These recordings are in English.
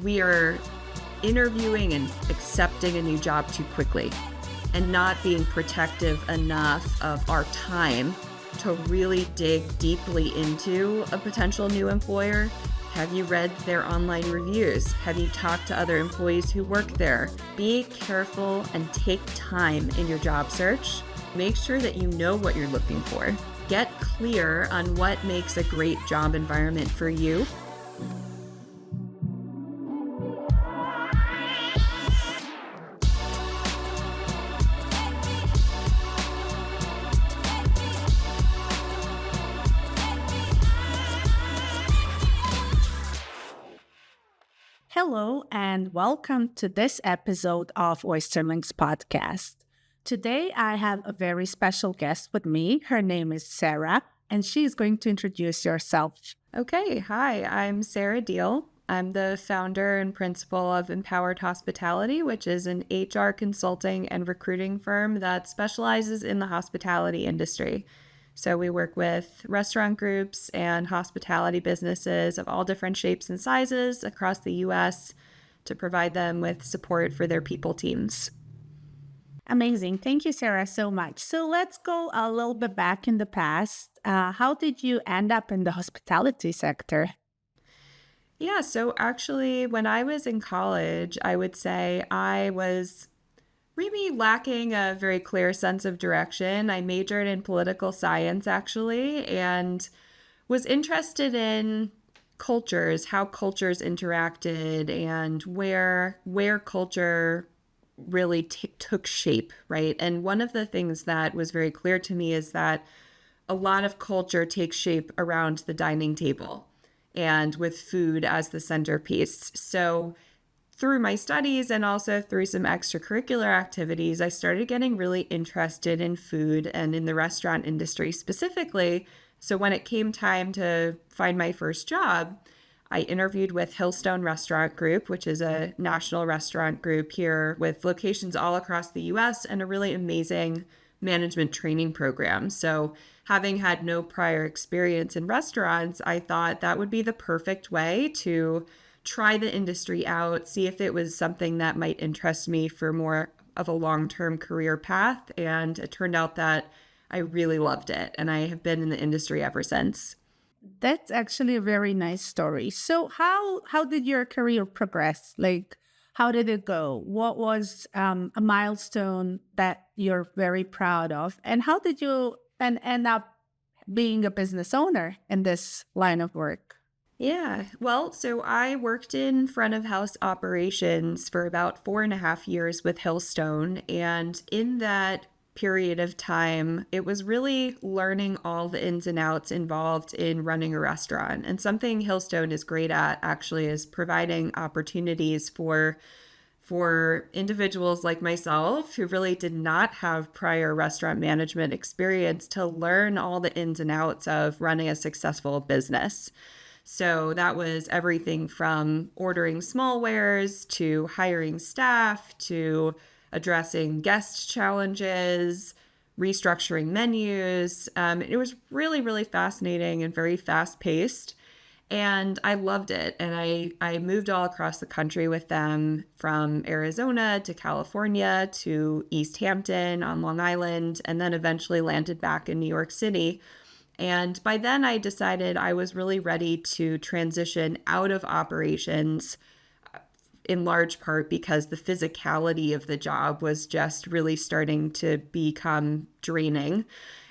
we are interviewing and accepting a new job too quickly and not being protective enough of our time to really dig deeply into a potential new employer. Have you read their online reviews? Have you talked to other employees who work there? Be careful and take time in your job search. Make sure that you know what you're looking for. Get clear on what makes a great job environment for you. Hello, and welcome to this episode of OysterLink's podcast. Today, I have a very special guest with me. Her name is Sarah, and she is going to introduce herself. Okay, hi, I'm Sarah Diehl. I'm the founder and principal of Empowered Hospitality, which is an HR consulting and recruiting firm that specializes in the hospitality industry. So we work with restaurant groups and hospitality businesses of all different shapes and sizes across the U.S. to provide them with support for their people teams. Amazing. Thank you, Sarah, so much. So let's go a little bit back in the past. How did you end up in the hospitality sector? Yeah, so actually, when I was in college, I would say I was maybe lacking a very clear sense of direction. I majored in political science, actually, and was interested in cultures, how cultures interacted, and where culture really took shape, right? And one of the things that was very clear to me is that a lot of culture takes shape around the dining table and with food as the centerpiece. So through my studies and also through some extracurricular activities, I started getting really interested in food and in the restaurant industry specifically. So when it came time to find my first job, I interviewed with Hillstone Restaurant Group, which is a national restaurant group here with locations all across the US and a really amazing management training program. So having had no prior experience in restaurants, I thought that would be the perfect way to try the industry out, see if it was something that might interest me for more of a long-term career path. And it turned out that I really loved it. And I have been in the industry ever since. That's actually a very nice story. So how did your career progress? Like, how did it go? What was a milestone that you're very proud of? And how did you end up being a business owner in this line of work? Yeah, well, so I worked in front of house operations for about 4.5 years with Hillstone. And in that period of time, it was really learning all the ins and outs involved in running a restaurant. And something Hillstone is great at actually is providing opportunities for individuals like myself who really did not have prior restaurant management experience to learn all the ins and outs of running a successful business. So that was everything from ordering smallwares to hiring staff to addressing guest challenges, restructuring menus. It was really, really fascinating and very fast paced. And I loved it. And I moved all across the country with them from Arizona to California to East Hampton on Long Island, and then eventually landed back in New York City. And by then I decided I was really ready to transition out of operations, in large part because the physicality of the job was just really starting to become draining.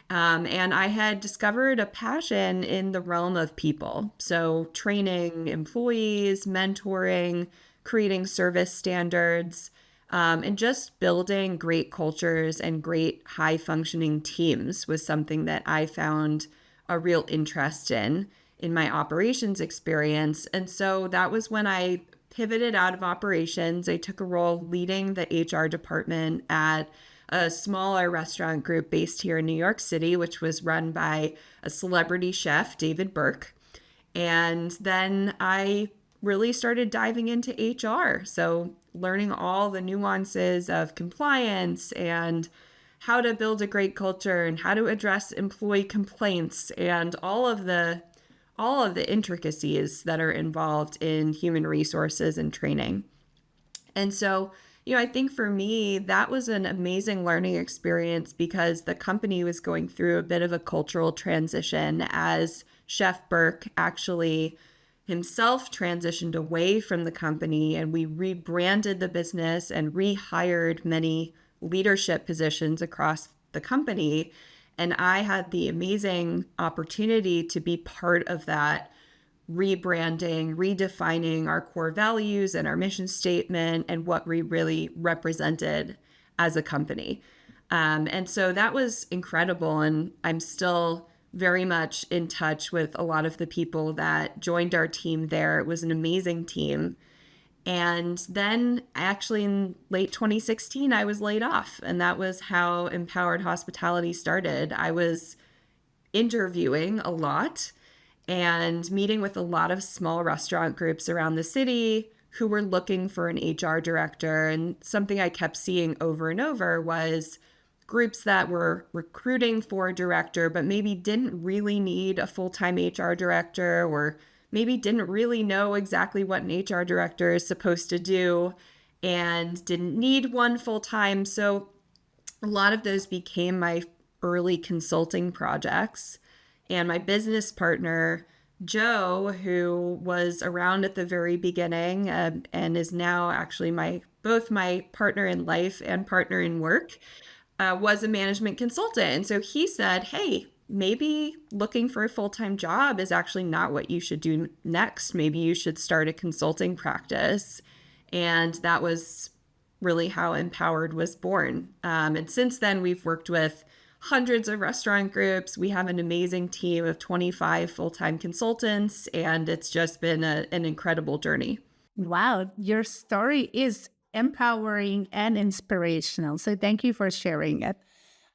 And I had discovered a passion in the realm of people. So training employees, mentoring, creating service standards, and just building great cultures and great high functioning teams was something that I found a real interest in my operations experience. And so that was when I pivoted out of operations. I took a role leading the HR department at a smaller restaurant group based here in New York City, which was run by a celebrity chef, David Burke. And then I really started diving into HR. So learning all the nuances of compliance and how to build a great culture and how to address employee complaints and all of the all of the intricacies that are involved in human resources and training. And so, I think for me, that was an amazing learning experience because the company was going through a bit of a cultural transition as Chef Burke actually himself transitioned away from the company, and we rebranded the business and rehired many leadership positions across the company. And I had the amazing opportunity to be part of that rebranding, redefining our core values and our mission statement and what we really represented as a company. And so that was incredible. And I'm still very much in touch with a lot of the people that joined our team there. It was an amazing team. And then actually in late 2016, I was laid off. And that was how Empowered Hospitality started. I was interviewing a lot and meeting with a lot of small restaurant groups around the city who were looking for an HR director. And something I kept seeing over and over was groups that were recruiting for a director, but maybe didn't really need a full-time HR director, or maybe didn't really know exactly what an HR director is supposed to do and didn't need one full-time. So a lot of those became my early consulting projects. And my business partner, Joe, who was around at the very beginning and is now actually both my partner in life and partner in work, was a management consultant. And so he said, hey, maybe looking for a full-time job is actually not what you should do next. Maybe you should start a consulting practice. And that was really how Empowered was born. And since then, we've worked with hundreds of restaurant groups. We have an amazing team of 25 full-time consultants, and it's just been an incredible journey. Wow, your story is empowering and inspirational. So thank you for sharing it.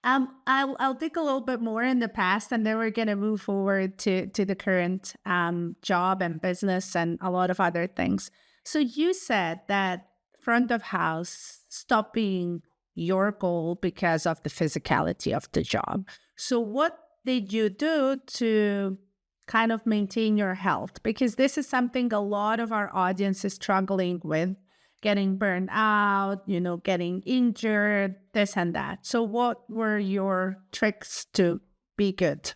I'll dig a little bit more in the past, and then we're gonna move forward to the current job and business and a lot of other things. So you said that front of house stopped being your goal because of the physicality of the job. So what did you do to kind of maintain your health? Because this is something a lot of our audience is struggling with, getting burned out, getting injured, this and that. So what were your tricks to be good?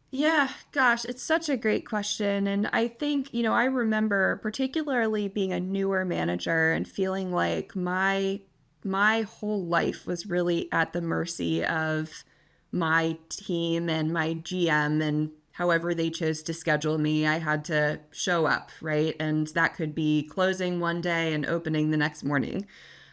Yeah, gosh, it's such a great question. And I think, I remember particularly being a newer manager and feeling like my whole life was really at the mercy of my team and my GM, and however they chose to schedule me, I had to show up, right? And that could be closing one day and opening the next morning.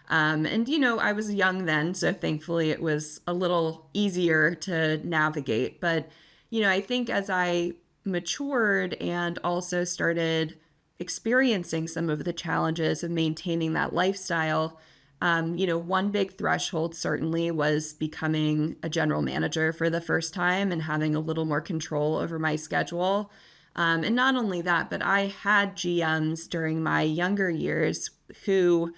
And, I was young then, so thankfully it was a little easier to navigate. But, I think as I matured and also started experiencing some of the challenges of maintaining that lifestyle, one big threshold certainly was becoming a general manager for the first time and having a little more control over my schedule. And not only that, but I had GMs during my younger years who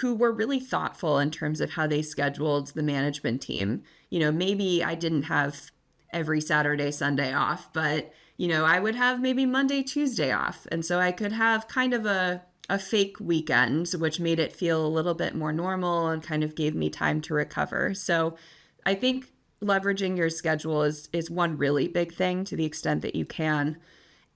were really thoughtful in terms of how they scheduled the management team. Maybe I didn't have every Saturday, Sunday off, but I would have maybe Monday, Tuesday off. And so I could have kind of a fake weekend, which made it feel a little bit more normal and kind of gave me time to recover. So I think leveraging your schedule is one really big thing to the extent that you can.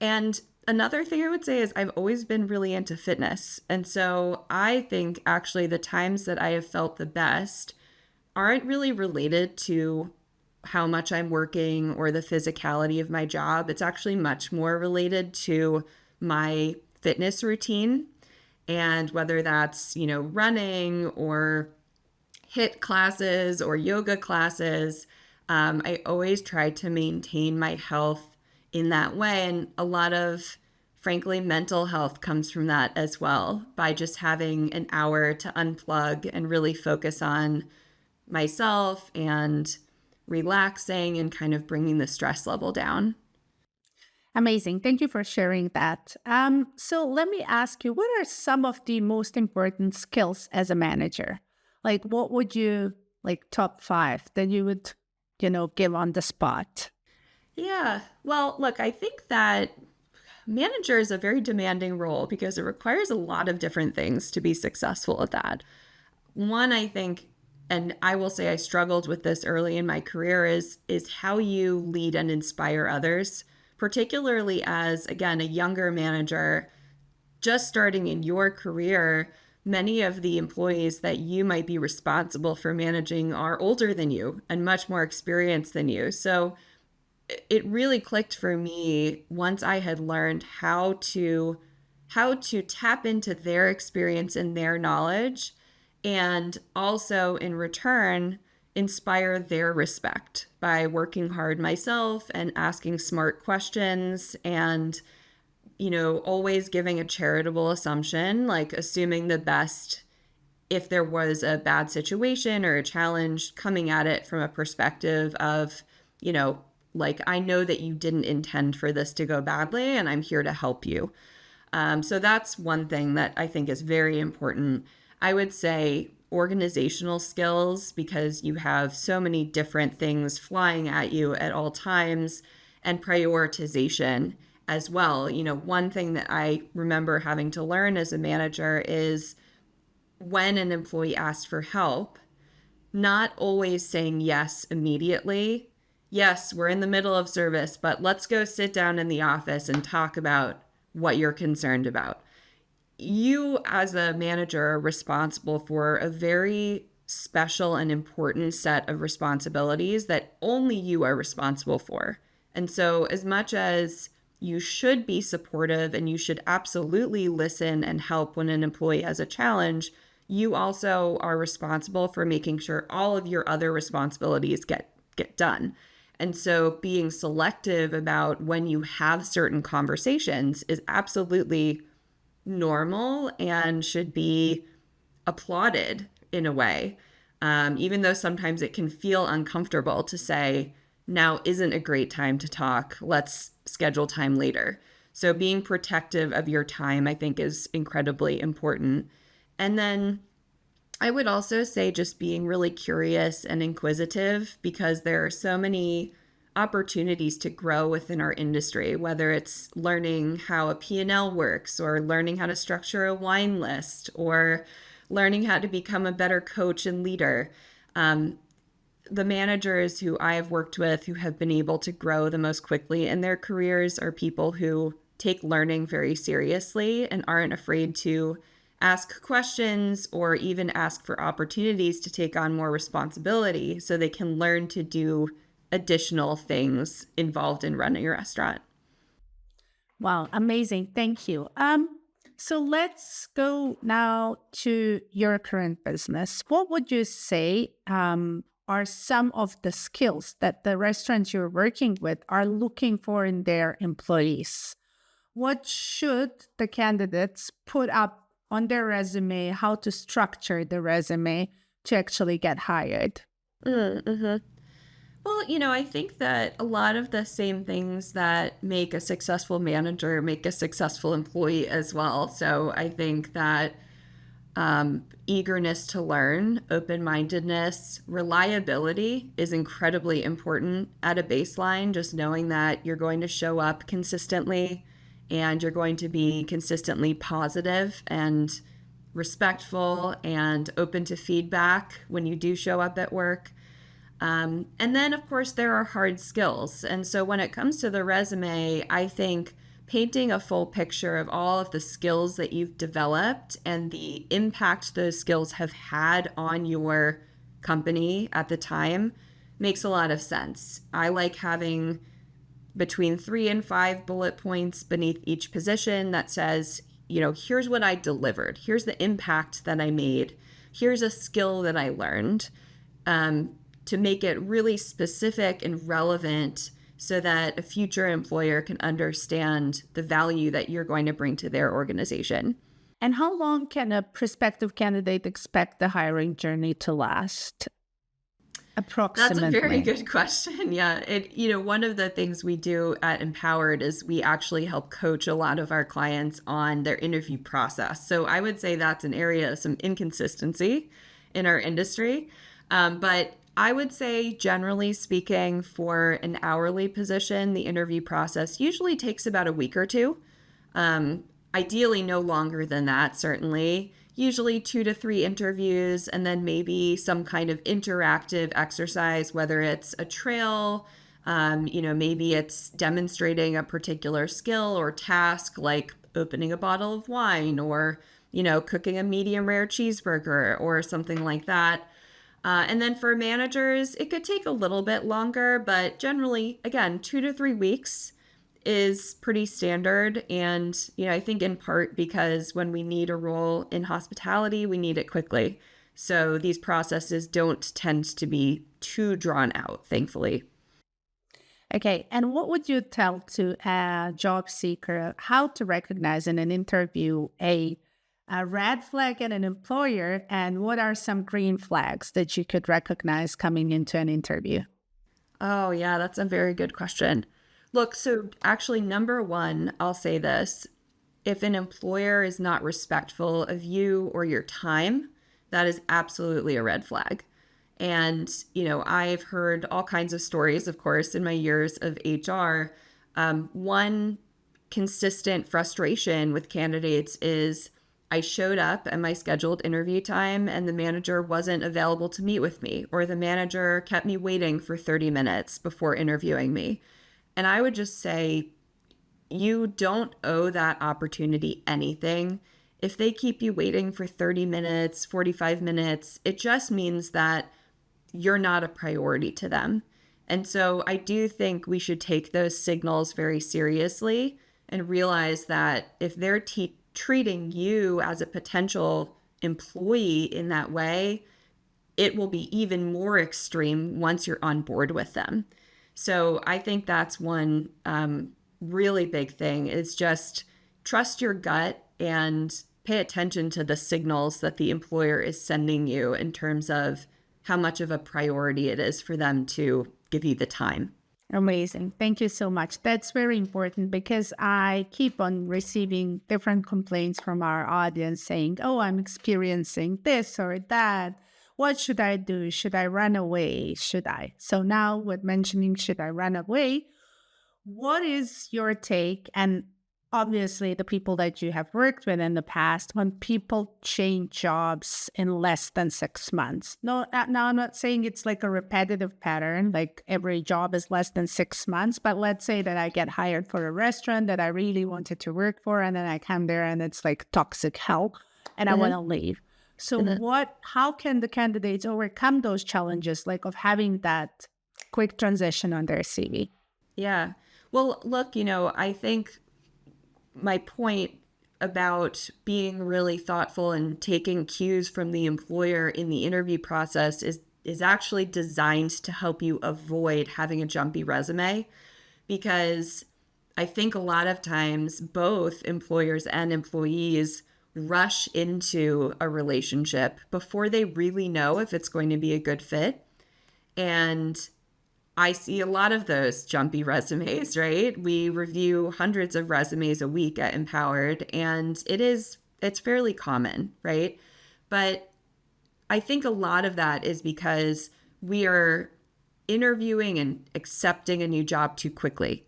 And another thing I would say is I've always been really into fitness. And so I think actually the times that I have felt the best aren't really related to how much I'm working or the physicality of my job. It's actually much more related to my fitness routine. And whether that's, running or HIIT classes or yoga classes, I always try to maintain my health in that way. And a lot of, frankly, mental health comes from that as well, by just having an hour to unplug and really focus on myself and relaxing and kind of bringing the stress level down. Amazing. Thank you for sharing that. So let me ask you, what are some of the most important skills as a manager? Like, what would you top 5 that you would, give on the spot? Yeah. Well, look, I think that Manager is a very demanding role because it requires a lot of different things to be successful at that. One, I think, and I will say I struggled with this early in my career, is how you lead and inspire others, particularly as, again, a younger manager just starting in your career. Many of the employees that you might be responsible for managing are older than you and much more experienced than you. So it really clicked for me once I had learned how to tap into their experience and their knowledge, and also in return inspire their respect by working hard myself and asking smart questions, and always giving a charitable assumption, like assuming the best if there was a bad situation or a challenge, coming at it from a perspective of, like, I know that you didn't intend for this to go badly, and I'm here to help you. So that's one thing that I think is very important. I would say organizational skills, because you have so many different things flying at you at all times, and prioritization as well. One thing that I remember having to learn as a manager is when an employee asks for help, not always saying yes immediately. Yes, we're in the middle of service, but let's go sit down in the office and talk about what you're concerned about. You, as a manager, are responsible for a very special and important set of responsibilities that only you are responsible for. And so, as much as you should be supportive and you should absolutely listen and help when an employee has a challenge, you also are responsible for making sure all of your other responsibilities get done. And so being selective about when you have certain conversations is absolutely normal and should be applauded in a way, even though sometimes it can feel uncomfortable to say, now isn't a great time to talk, let's schedule time later. So being protective of your time, I think, is incredibly important. And then I would also say just being really curious and inquisitive, because there are so many opportunities to grow within our industry, whether it's learning how a P&L works, or learning how to structure a wine list, or learning how to become a better coach and leader. The managers who I have worked with who have been able to grow the most quickly in their careers are people who take learning very seriously and aren't afraid to ask questions or even ask for opportunities to take on more responsibility so they can learn to do additional things involved in running a restaurant. Wow, amazing. Thank you. So let's go now to your current business. What would you say are some of the skills that the restaurants you're working with are looking for in their employees? What should the candidates put up on their resume, how to structure the resume to actually get hired? Mm-hmm. Well, I think that a lot of the same things that make a successful manager make a successful employee as well. So I think that eagerness to learn, open-mindedness, reliability is incredibly important at a baseline, just knowing that you're going to show up consistently and you're going to be consistently positive and respectful and open to feedback when you do show up at work. And then, of course, there are hard skills. And so when it comes to the resume, I think painting a full picture of all of the skills that you've developed and the impact those skills have had on your company at the time makes a lot of sense. I like having between 3 and 5 bullet points beneath each position that says, here's what I delivered. Here's the impact that I made. Here's a skill that I learned. To make it really specific and relevant so that a future employer can understand the value that you're going to bring to their organization. And how long can a prospective candidate expect the hiring journey to last? Approximately. That's a very good question. Yeah. One of the things we do at Empowered is we actually help coach a lot of our clients on their interview process. So I would say that's an area of some inconsistency in our industry. But I would say, generally speaking, for an hourly position, the interview process usually takes about a week or two. Ideally, no longer than that, certainly. Usually 2 to 3 interviews, and then maybe some kind of interactive exercise, whether it's a trail, maybe it's demonstrating a particular skill or task like opening a bottle of wine or, cooking a medium rare cheeseburger or something like that. And then for managers, it could take a little bit longer, but generally, again, 2 to 3 weeks is pretty standard. And, I think in part because when we need a role in hospitality, we need it quickly. So these processes don't tend to be too drawn out, thankfully. Okay. And what would you tell to a job seeker how to recognize in an interview a red flag in an employer, and what are some green flags that you could recognize coming into an interview? Oh, yeah, that's a very good question. Look, so actually, number one, I'll say this. If an employer is not respectful of you or your time, that is absolutely a red flag. And, I've heard all kinds of stories, of course, in my years of HR. One consistent frustration with candidates is I showed up at my scheduled interview time and the manager wasn't available to meet with me, or the manager kept me waiting for 30 minutes before interviewing me. And I would just say, you don't owe that opportunity anything. If they keep you waiting for 30 minutes, 45 minutes, it just means that you're not a priority to them. And so I do think we should take those signals very seriously and realize that if they're treating you as a potential employee in that way, it will be even more extreme once you're on board with them. So I think that's one really big thing is just trust your gut and pay attention to the signals that the employer is sending you in terms of how much of a priority it is for them to give you the time. Amazing. Thank you so much. That's very important because I keep on receiving different complaints from our audience saying, oh, I'm experiencing this or that. What should I do? Should I run away? Should I? So now with mentioning should I run away, what is your take? And obviously, the people that you have worked with in the past, when people change jobs in less than 6 months. No, now I'm not saying it's like a repetitive pattern, like every job is less than 6 months, but let's say that I get hired for a restaurant that I really wanted to work for, and then I come there and it's like toxic hell, and I want to leave. So how can the candidates overcome those challenges, like of having that quick transition on their CV? Yeah. Well, look, I think my point about being really thoughtful and taking cues from the employer in the interview process is actually designed to help you avoid having a jumpy resume, because I think a lot of times both employers and employees rush into a relationship before they really know if it's going to be a good fit. And I see a lot of those jumpy resumes, right? We review hundreds of resumes a week at Empowered, and it's fairly common, right? But I think a lot of that is because we are interviewing and accepting a new job too quickly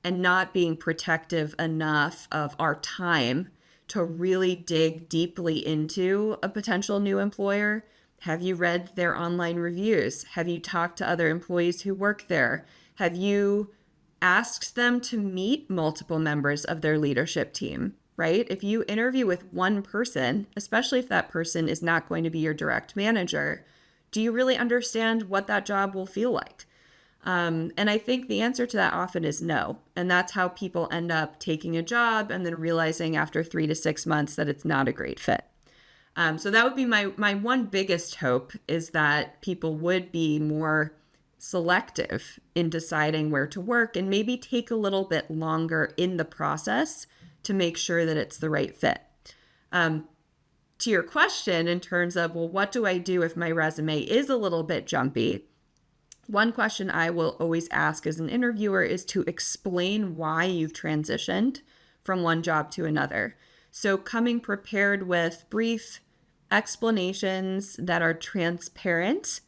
and not being protective enough of our time to really dig deeply into a potential new employer. Have you read their online reviews? Have you talked to other employees who work there? Have you asked them to meet multiple members of their leadership team, right? If you interview with one person, especially if that person is not going to be your direct manager, do you really understand what that job will feel like? And I think the answer to that often is no. And that's how people end up taking a job and then realizing after 3 to 6 months that it's not a great fit. So that would be my one biggest hope, is that people would be more selective in deciding where to work and maybe take a little bit longer in the process to make sure that it's the right fit. To your question in terms of, well, what do I do if my resume is a little bit jumpy? One question I will always ask as an interviewer is to explain why you've transitioned from one job to another. So coming prepared with brief explanations that are transparent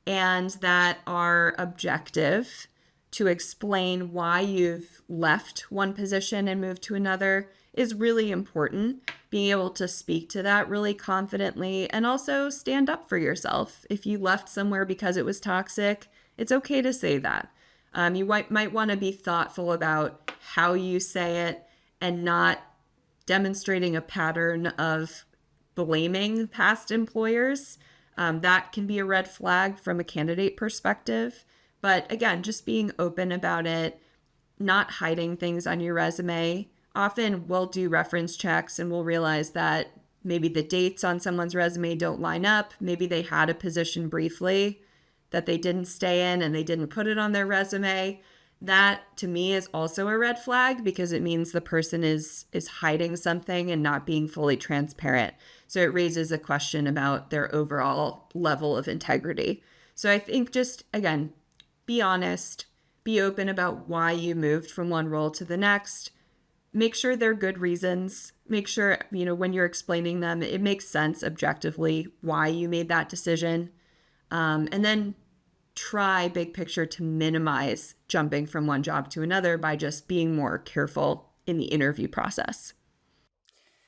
and that are objective to explain why you've left one position and moved to another is really important. Being able to speak to that really confidently and also stand up for yourself. If you left somewhere because it was toxic, it's okay to say that. You might want to be thoughtful about how you say it and not demonstrating a pattern of blaming past employers. That can be a red flag from a candidate perspective. But again, just being open about it, not hiding things on your resume. Often we'll do reference checks and we'll realize that maybe the dates on someone's resume don't line up. Maybe they had a position briefly that they didn't stay in and they didn't put it on their resume. That to me is also a red flag because it means the person is hiding something and not being fully transparent. So it raises a question about their overall level of integrity. So I think just again, be honest, be open about why you moved from one role to the next. Make sure they're good reasons. Make sure, when you're explaining them, it makes sense objectively why you made that decision. And then try big picture to minimize jumping from one job to another by just being more careful in the interview process.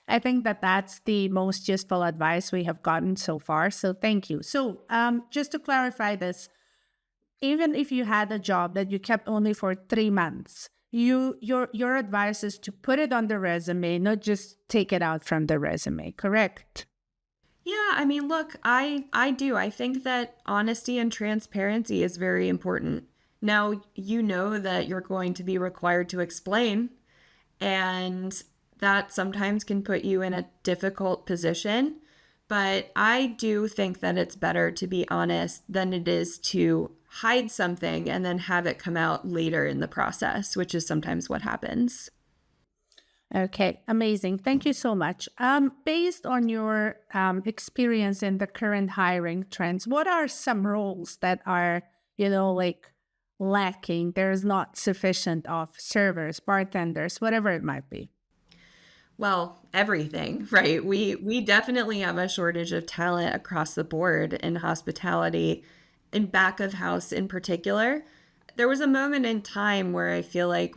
I think that that's the most useful advice we have gotten so far. So thank you. So just to clarify this, even if you had a job that you kept only for 3 months, your advice is to put it on the resume, not just take it out from the resume, correct? Yeah, I mean, look, I do. I think that honesty and transparency is very important. Now, you know that you're going to be required to explain, and that sometimes can put you in a difficult position. But I do think that it's better to be honest than it is to hide something and then have it come out later in the process, which is sometimes what happens. Okay, amazing. Thank you so much. Based on your experience in the current hiring trends, what are some roles that are, like lacking? There's not sufficient of servers, bartenders, whatever it might be. Well, everything, right? We definitely have a shortage of talent across the board in hospitality, in back of house in particular. There was a moment in time where I feel like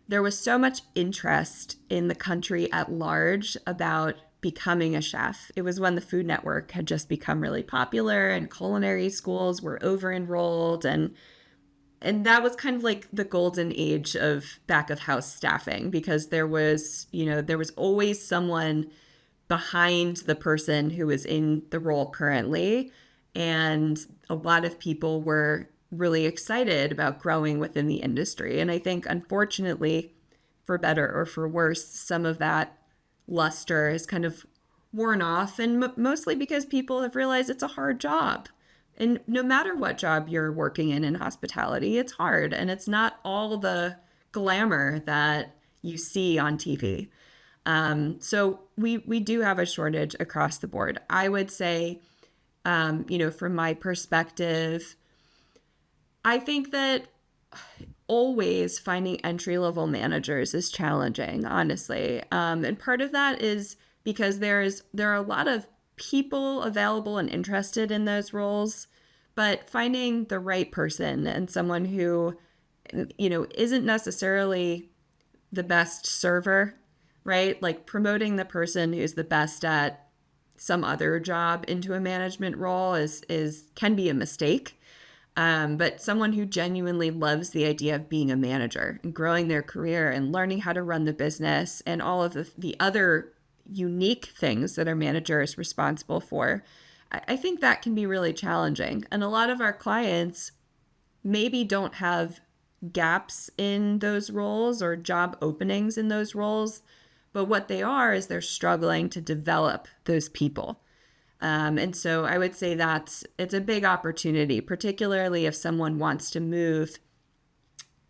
there was so much interest in the country at large about becoming a chef. It was when the Food Network had just become really popular and culinary schools were over enrolled, and that was kind of like the golden age of back of house staffing because there was always someone behind the person who was in the role currently, and a lot of people were really excited about growing within the industry. And I think, unfortunately, for better or for worse, some of that luster has kind of worn off, and mostly because people have realized it's a hard job. And no matter what job you're working in hospitality, it's hard, and it's not all the glamour that you see on TV. So we do have a shortage across the board. I would say, from my perspective, I think that always finding entry-level managers is challenging, honestly. And part of that is because there are a lot of people available and interested in those roles, but finding the right person and someone who, isn't necessarily the best server, right? Like promoting the person who's the best at some other job into a management role can be a mistake. But someone who genuinely loves the idea of being a manager and growing their career and learning how to run the business and all of the other unique things that a manager is responsible for, I think that can be really challenging. And a lot of our clients maybe don't have gaps in those roles or job openings in those roles, but what they are is they're struggling to develop those people. And so I would say it's a big opportunity, particularly if someone wants to move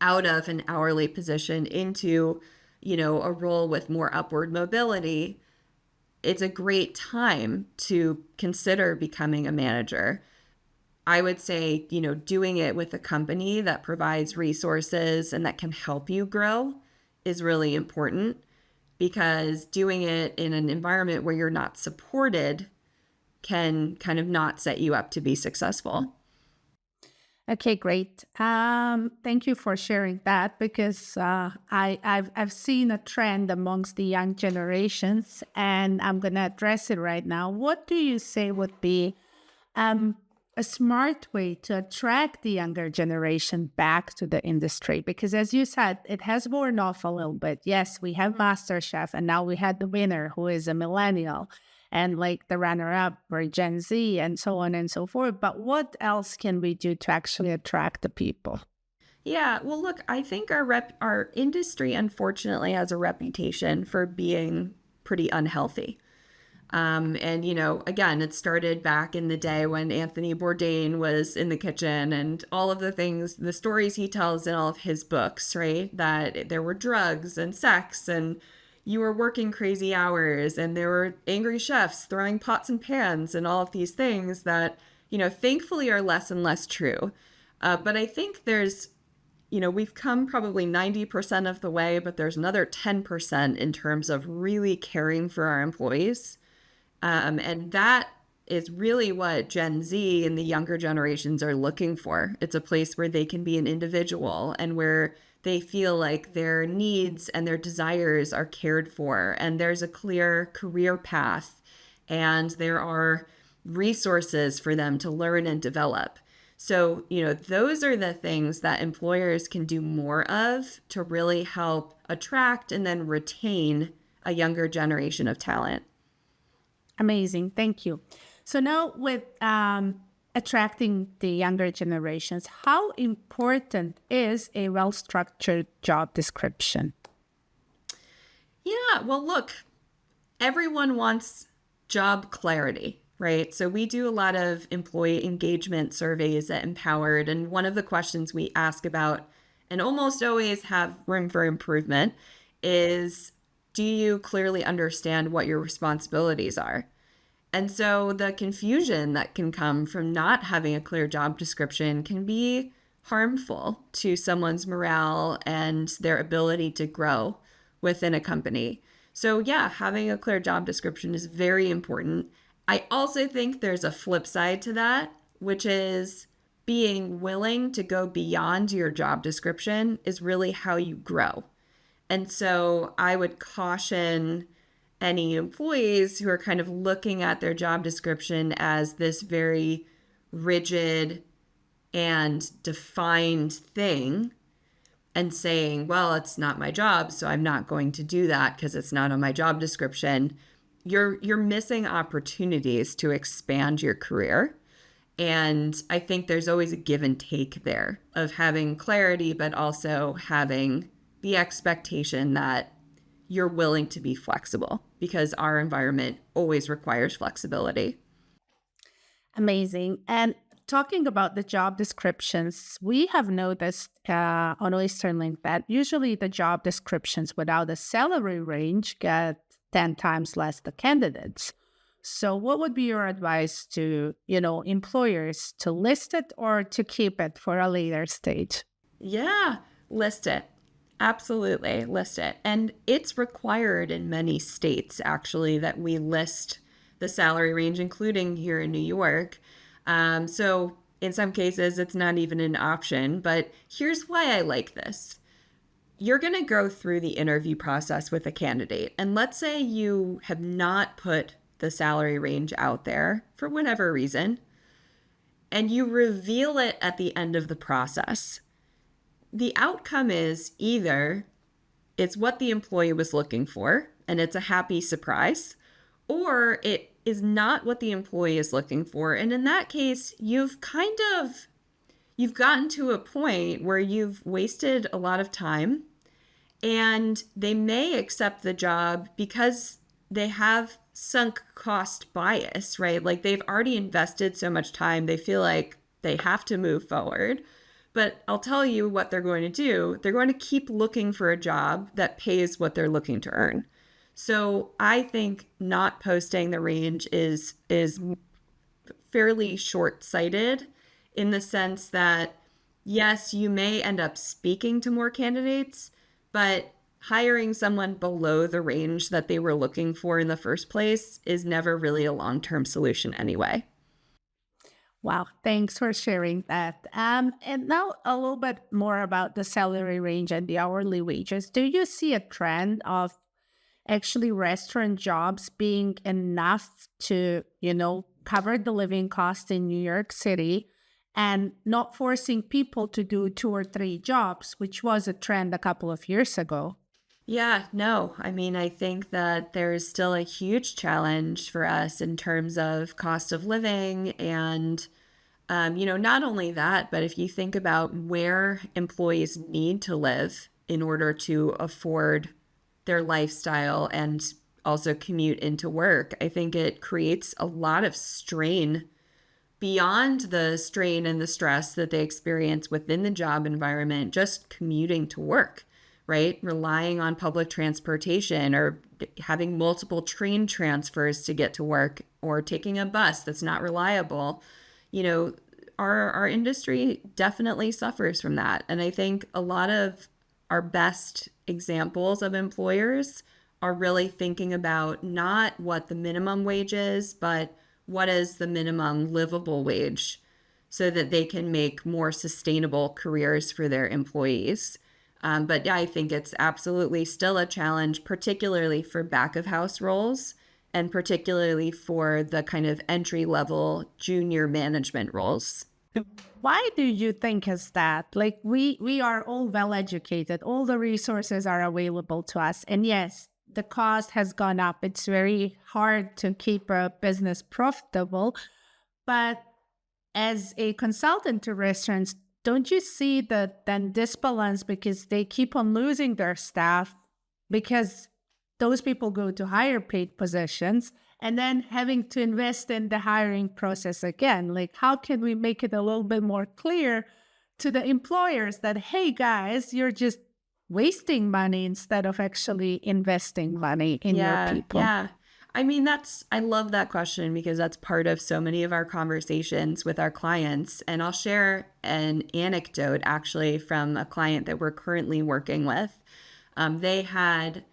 out of an hourly position into, a role with more upward mobility. It's a great time to consider becoming a manager. I would say, doing it with a company that provides resources and that can help you grow is really important, because doing it in an environment where you're not supported can kind of not set you up to be successful. Okay, great. Thank you for sharing that because I've seen a trend amongst the young generations, and I'm gonna address it right now. What do you say would be um, a smart way to attract the younger generation back to the industry? Because as you said, it has worn off a little bit. Yes, we have MasterChef, and now we had the winner who is a millennial, and like the runner up for Gen Z, and so on and so forth. But what else can we do to actually attract the people? Yeah, well, look, I think our industry unfortunately has a reputation for being pretty unhealthy. And again, it started back in the day when Anthony Bourdain was in the kitchen and all of the things, the stories he tells in all of his books, right? That there were drugs and sex and you were working crazy hours and there were angry chefs throwing pots and pans and all of these things that, thankfully are less and less true. But I think we've come probably 90% of the way, but there's another 10% in terms of really caring for our employees. And that is really what Gen Z and the younger generations are looking for. It's a place where they can be an individual and where they feel like their needs and their desires are cared for, and there's a clear career path, and there are resources for them to learn and develop. So, those are the things that employers can do more of to really help attract and then retain a younger generation of talent. Amazing. Thank you. So now with attracting the younger generations, how important is a well-structured job description? Yeah, well, look, everyone wants job clarity, right? So we do a lot of employee engagement surveys at Empowered, and one of the questions we ask about and almost always have room for improvement is, do you clearly understand what your responsibilities are? And so the confusion that can come from not having a clear job description can be harmful to someone's morale and their ability to grow within a company. So, yeah, having a clear job description is very important. I also think there's a flip side to that, which is being willing to go beyond your job description is really how you grow. And so I would caution any employees who are kind of looking at their job description as this very rigid and defined thing and saying, well, it's not my job, so I'm not going to do that because it's not on my job description. You're missing opportunities to expand your career. And I think there's always a give and take there of having clarity, but also having the expectation that you're willing to be flexible because our environment always requires flexibility. Amazing. And talking about the job descriptions, we have noticed on OysterLink that usually the job descriptions without a salary range get 10 times less the candidates. So what would be your advice to, employers to list it or to keep it for a later stage? Yeah, list it. Absolutely, list it. And it's required in many states, actually, that we list the salary range, including here in New York. So in some cases, it's not even an option. But here's why I like this. You're going to go through the interview process with a candidate. And let's say you have not put the salary range out there for whatever reason, and you reveal it at the end of the process. The outcome is either it's what the employee was looking for and it's a happy surprise, or it is not what the employee is looking for. And in that case, you've gotten to a point where you've wasted a lot of time, and they may accept the job because they have sunk cost bias, right? Like they've already invested so much time, they feel like they have to move forward. But I'll tell you what they're going to do. They're going to keep looking for a job that pays what they're looking to earn. So I think not posting the range is fairly short-sighted in the sense that, yes, you may end up speaking to more candidates, but hiring someone below the range that they were looking for in the first place is never really a long-term solution anyway. Wow, thanks for sharing that. And now a little bit more about the salary range and the hourly wages. Do you see a trend of actually restaurant jobs being enough to, cover the living cost in New York City and not forcing people to do two or three jobs, which was a trend a couple of years ago? Yeah, no. I mean, I think that there's still a huge challenge for us in terms of cost of living. And, not only that, but if you think about where employees need to live in order to afford their lifestyle and also commute into work, I think it creates a lot of strain beyond the strain and the stress that they experience within the job environment, just commuting to work, right? Relying on public transportation or having multiple train transfers to get to work or taking a bus that's not reliable. You know, our industry definitely suffers from that. And I think a lot of our best examples of employers are really thinking about not what the minimum wage is, but what is the minimum livable wage so that they can make more sustainable careers for their employees. But yeah, I think it's absolutely still a challenge, particularly for back of house roles and particularly for the kind of entry level junior management roles. Why do you think is that? Like we are all well educated, all the resources are available to us. And yes, the cost has gone up. It's very hard to keep a business profitable. But as a consultant to restaurants, don't you see the then disbalance because they keep on losing their staff because those people go to higher paid positions and then having to invest in the hiring process again? Like, how can we make it a little bit more clear to the employers that, hey guys, you're just wasting money instead of actually investing money in your Yeah, people? yeah. I mean, I love that question because that's part of so many of our conversations with our clients. And I'll share an anecdote actually from a client that we're currently working with. They had,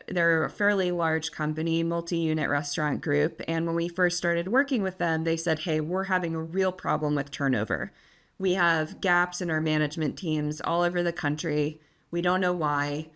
they're a fairly large company, multi-unit restaurant group. And when we first started working with them, they said, hey, we're having a real problem with turnover. We have gaps in our management teams all over the country. We don't know why.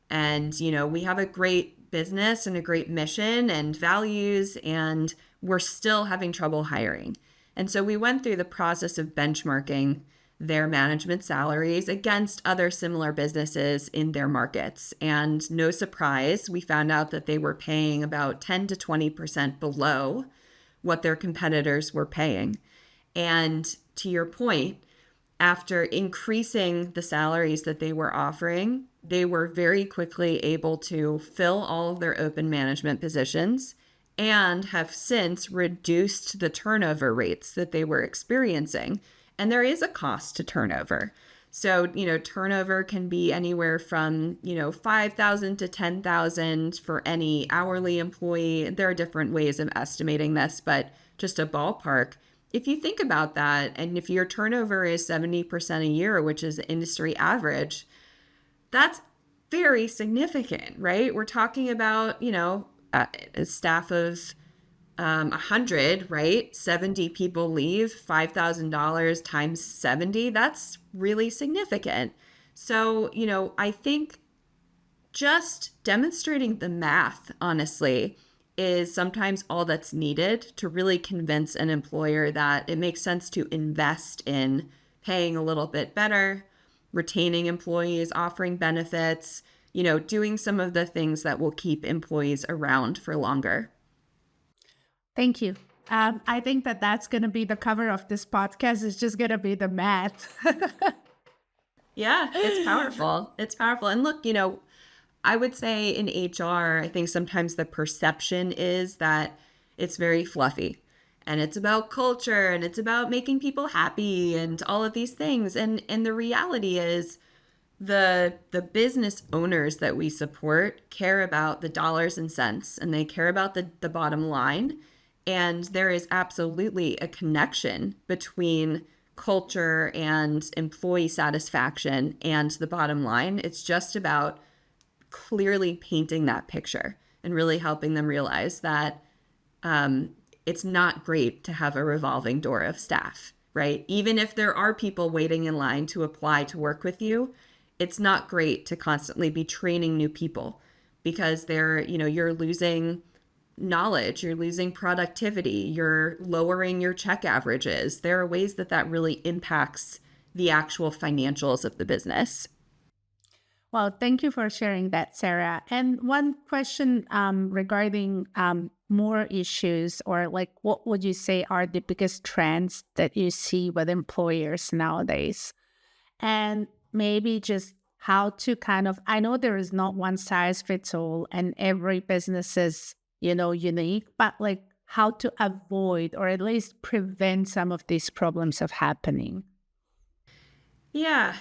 And, we have a great business and a great mission and values, and we're still having trouble hiring. And so we went through the process of benchmarking their management salaries against other similar businesses in their markets. And no surprise, we found out that they were paying about 10 to 20% below what their competitors were paying. And to your point, after increasing the salaries that they were offering, they were very quickly able to fill all of their open management positions and have since reduced the turnover rates that they were experiencing. And there is a cost to turnover. So, turnover can be anywhere from, 5,000 to 10,000 for any hourly employee. There are different ways of estimating this, but just a ballpark. If you think about that, and if your turnover is 70% a year, which is the industry average, that's very significant, right? We're talking about, a staff of 100, right? 70 people leave, $5,000 times 70. That's really significant. So, I think just demonstrating the math, honestly, is sometimes all that's needed to really convince an employer that it makes sense to invest in paying a little bit better, retaining employees, offering benefits, doing some of the things that will keep employees around for longer. Thank you. I think that that's going to be the cover of this podcast. It's just going to be the math. Yeah, it's powerful. It's powerful. And look, I would say in HR, I think sometimes the perception is that it's very fluffy and it's about culture and it's about making people happy and all of these things. And the reality is the business owners that we support care about the dollars and cents and they care about the bottom line. And there is absolutely a connection between culture and employee satisfaction and the bottom line. It's just about clearly painting that picture and really helping them realize that it's not great to have a revolving door of staff, right? Even if there are people waiting in line to apply to work with you, it's not great to constantly be training new people because you're losing knowledge, you're losing productivity, you're lowering your check averages. There are ways that really impacts the actual financials of the business. Well, thank you for sharing that, Sarah. And one question regarding more issues, or like what would you say are the biggest trends that you see with employers nowadays? And maybe just how to kind of, I know there is not one size fits all and every business is, unique, but like how to avoid or at least prevent some of these problems of happening. Yeah.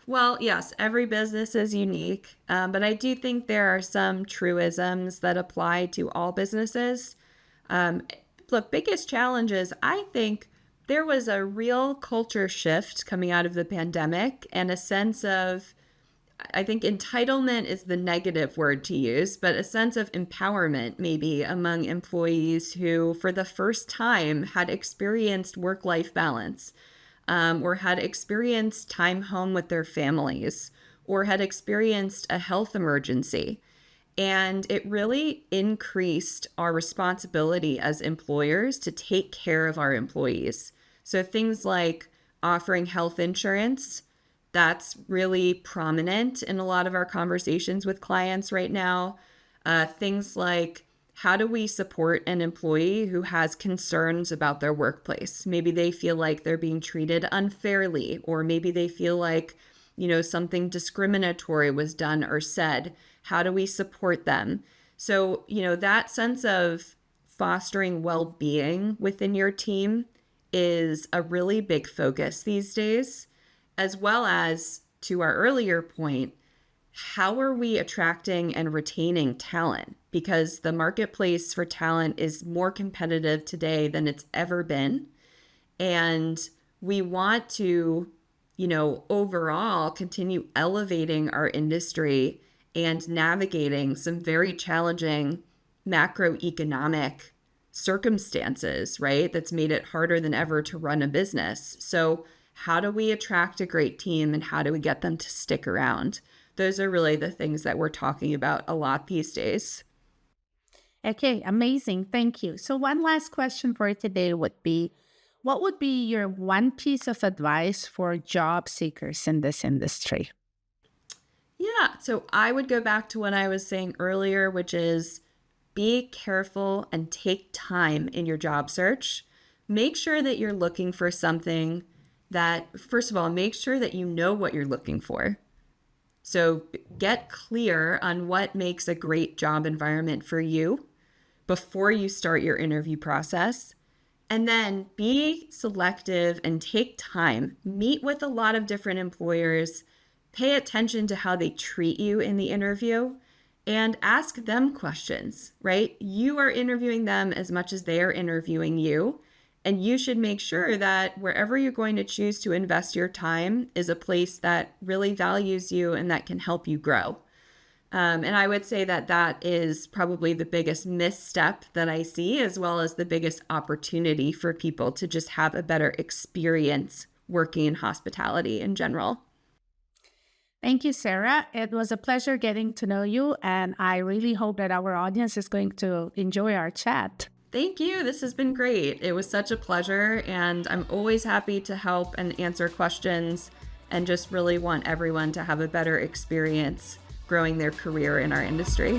Well, yes, every business is unique, but I do think there are some truisms that apply to all businesses. Um, Look, biggest challenges, I think there was a real culture shift coming out of the pandemic and a sense of, I think entitlement is the negative word to use, but a sense of empowerment maybe among employees who, for the first time, had experienced work-life balance, or had experienced time home with their families, or had experienced a health emergency. And it really increased our responsibility as employers to take care of our employees. So things like offering health insurance, that's really prominent in a lot of our conversations with clients right now. Things like, how do we support an employee who has concerns about their workplace? Maybe they feel like they're being treated unfairly, or maybe they feel like, something discriminatory was done or said. How do we support them? So, that sense of fostering well-being within your team is a really big focus these days, as well as, to our earlier point, how are we attracting and retaining talent? Because the marketplace for talent is more competitive today than it's ever been. And we want to, overall continue elevating our industry and navigating some very challenging macroeconomic circumstances, right? That's made it harder than ever to run a business. So how do we attract a great team and how do we get them to stick around? Those are really the things that we're talking about a lot these days. Okay, amazing. Thank you. So, one last question for today would be, what would be your one piece of advice for job seekers in this industry? Yeah, so I would go back to what I was saying earlier, which is be careful and take time in your job search. Make sure that you're looking for something that, first of all, make sure that you know what you're looking for. So get clear on what makes a great job environment for you before you start your interview process. And then be selective and take time. Meet with a lot of different employers. Pay attention to how they treat you in the interview and ask them questions, right? You are interviewing them as much as they are interviewing you. And you should make sure that wherever you're going to choose to invest your time is a place that really values you and that can help you grow. And I would say that is probably the biggest misstep that I see, as well as the biggest opportunity for people to just have a better experience working in hospitality in general. Thank you, Sarah. It was a pleasure getting to know you, and I really hope that our audience is going to enjoy our chat. Thank you. This has been great. It was such a pleasure, and I'm always happy to help and answer questions and just really want everyone to have a better experience growing their career in our industry.